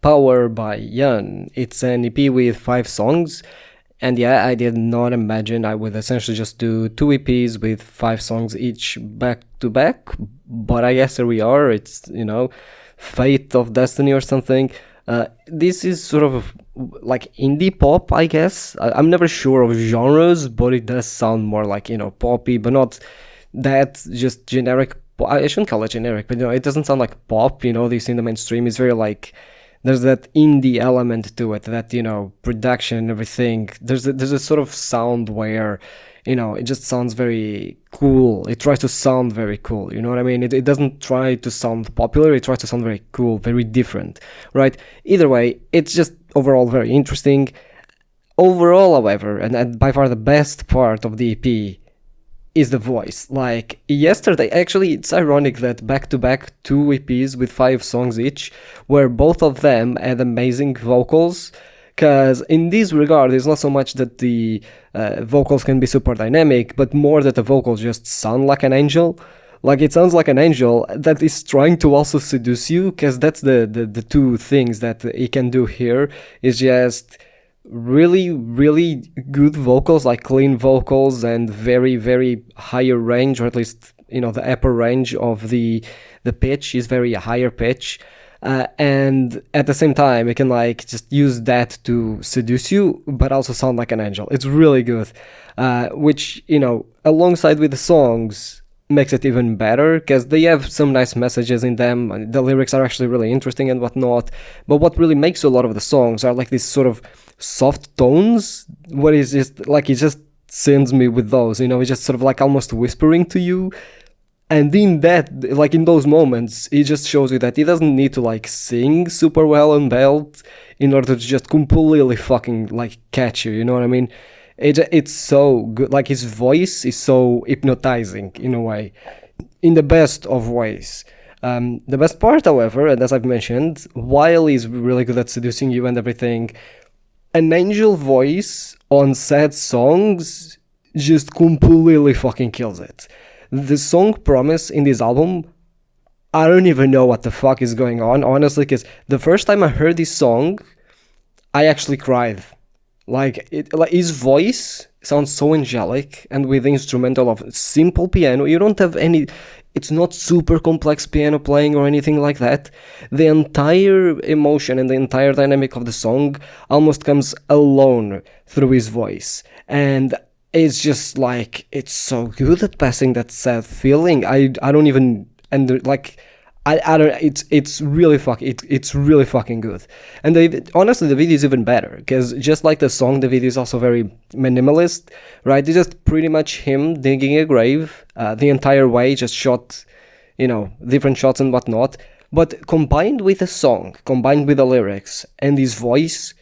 Power by Jann. It's an EP with 5 songs. And yeah, I did not imagine I would essentially just do 2 EPs with 5 songs each back to back. But I guess here we are. It's, fate of destiny or something. This is sort of like indie pop, I guess. I'm never sure of genres, but it does sound more like, poppy, but not that just generic. I shouldn't call it generic, but it doesn't sound like pop, this in the mainstream. It's very like, there's that indie element to it, that, production and everything. There's a sort of sound where, it just sounds very cool. It tries to sound very cool, you know what I mean? It doesn't try to sound popular, it tries to sound very cool, very different, right? Either way, it's just overall very interesting. Overall, however, and by far the best part of the EP is the voice. Like, yesterday, actually, it's ironic that back-to-back 2 EPs with 5 songs each, where both of them had amazing vocals, because in this regard, it's not so much that the vocals can be super dynamic, but more that the vocals just sound like an angel. Like, it sounds like an angel that is trying to also seduce you, because that's the two things that it can do here, is just really, really good vocals, like clean vocals, and very, very higher range, or at least, the upper range of the pitch is very higher pitch. And at the same time, it can like just use that to seduce you, but also sound like an angel. It's really good, which, alongside with the songs, makes it even better, because they have some nice messages in them. The lyrics are actually really interesting and whatnot, but what really makes a lot of the songs are like this sort of soft tones, where it's just like, it just sends me with those, it's just sort of like almost whispering to you. And in that, like in those moments, it just shows you that he doesn't need to like sing super well and belt in order to just completely fucking like catch you, you know what I mean? It's so good. Like, his voice is so hypnotizing in a way, in the best of ways. The best part, however, and as I've mentioned, while he's really good at seducing you and everything, an angel voice on sad songs just completely fucking kills it. The song Promise in this album, I don't even know what the fuck is going on, honestly, because the first time I heard this song, I actually cried. Like his voice sounds so angelic, and with the instrumental of simple piano, you don't have any, it's not super complex piano playing or anything like that. The entire emotion and the entire dynamic of the song almost comes alone through his voice, and it's just like, it's so good at passing that sad feeling. I don't even, and like, I don't, it's really fucking good. And honestly, the video is even better, because just like the song, the video is also very minimalist, right? It's just pretty much him digging a grave the entire way, just shot, different shots and whatnot. But combined with the song, combined with the lyrics and his voice,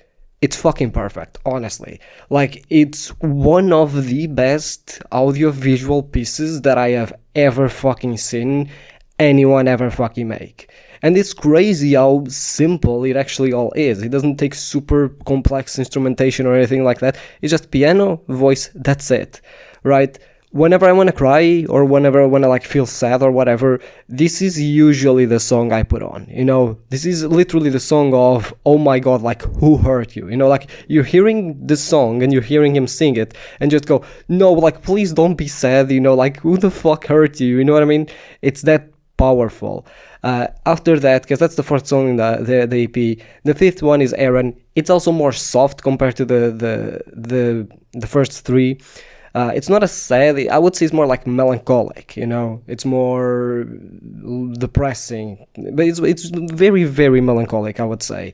it's fucking perfect, honestly. Like, it's one of the best audio-visual pieces that I have ever fucking seen anyone ever fucking make. And it's crazy how simple it actually all is. It doesn't take super complex instrumentation or anything like that. It's just piano, voice, that's it, right? Whenever I want to cry, or whenever I want to like feel sad or whatever, this is usually the song I put on, this is literally the song of, oh my god, like, who hurt you, like, you're hearing the song and you're hearing him sing it and just go, no, like, please don't be sad, like, who the fuck hurt you, you know what I mean? It's that powerful. After that, because that's the fourth song in the EP, the fifth one is Aaron. It's also more soft compared to the first three. It's not as sad, I would say it's more like melancholic, it's more depressing, but it's very, very melancholic, I would say.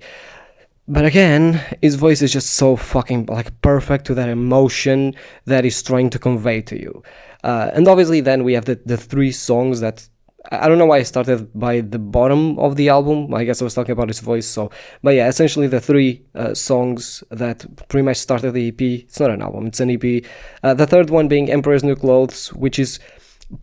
But again, his voice is just so fucking like perfect to that emotion that he's trying to convey to you. And obviously then we have the 3 songs that, I don't know why I started by the bottom of the album. I guess I was talking about his voice. But yeah, essentially the 3 songs that pretty much started the EP. It's not an album, it's an EP. The third one being Emperor's New Clothes, which is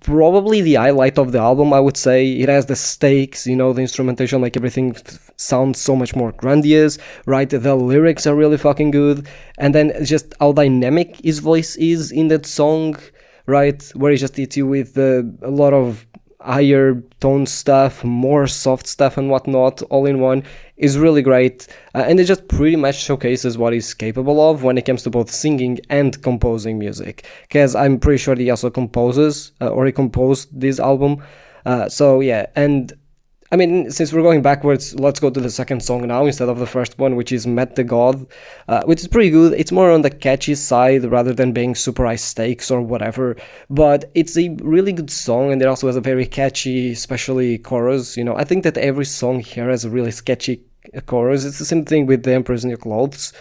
probably the highlight of the album, I would say. It has the stakes, the instrumentation, like everything sounds so much more grandiose, right? The lyrics are really fucking good. And then just how dynamic his voice is in that song, right? Where he just hits you with a lot of higher tone stuff, more soft stuff and whatnot, all in one, is really great. And it just pretty much showcases what he's capable of when it comes to both singing and composing music. Because I'm pretty sure he also composes, or he composed this album. So yeah, and I mean, since we're going backwards, let's go to the second song now instead of the first one, which is Met the God, which is pretty good. It's more on the catchy side rather than being super high stakes or whatever, but it's a really good song, and it also has a very catchy, especially chorus. You know, I think that every song here has a really sketchy chorus. It's the same thing with The Emperor's New Clothes.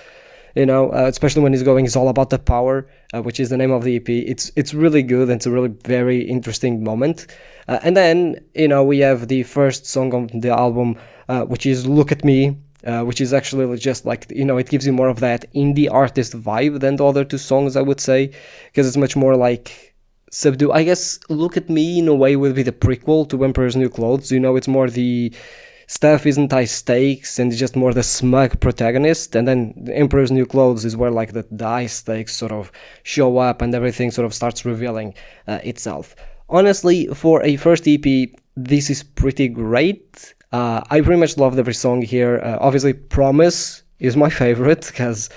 You know, especially when he's going, it's all about the power, which is the name of the EP. It's really good, and it's a really very interesting moment. And then, you know, we have the first song on the album, which is Look at Me, which is actually just like, you know, it gives you more of that indie artist vibe than the other two songs, I would say, because it's much more like subdued. I guess Look at Me in a way would be the prequel to Emperor's New Clothes. You know, it's more the stuff isn't high stakes and it's just more the smug protagonist, and then the Emperor's New Clothes is where like the high stakes sort of show up and everything sort of starts revealing itself. Honestly, for a first EP, this is pretty great. I pretty much loved every song here. Obviously, Promise is my favorite because,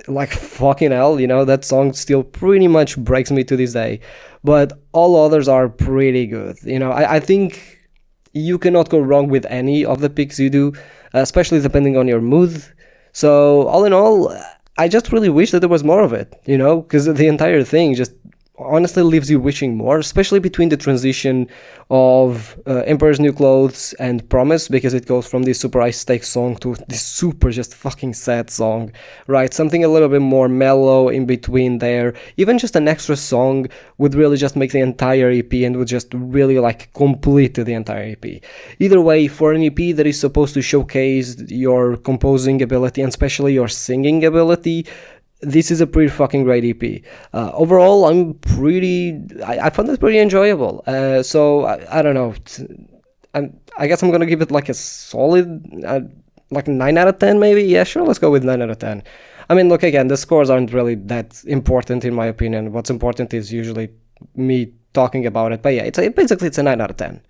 like, fucking hell, you know, that song still pretty much breaks me to this day. But all others are pretty good. You know, I think you cannot go wrong with any of the picks you do, especially depending on your mood. So, all in all, I just really wish that there was more of it, you know, because the entire thing just honestly leaves you wishing more, especially between the transition of Emperor's New Clothes and Promise, because it goes from this super high stakes song to this super just fucking sad song, right? Something a little bit more mellow in between there. Even just an extra song would really just make the entire EP and would just really like complete the entire EP. Either way, for an EP that is supposed to showcase your composing ability and especially your singing ability, this is a pretty fucking great EP. Overall, I found it pretty enjoyable. So I don't know. I guess I'm gonna give it like a solid, like 9 out of 10 maybe. Yeah, sure. Let's go with 9 out of 10. I mean, look, again, the scores aren't really that important in my opinion. What's important is usually me talking about it. But yeah, basically it's a 9 out of 10.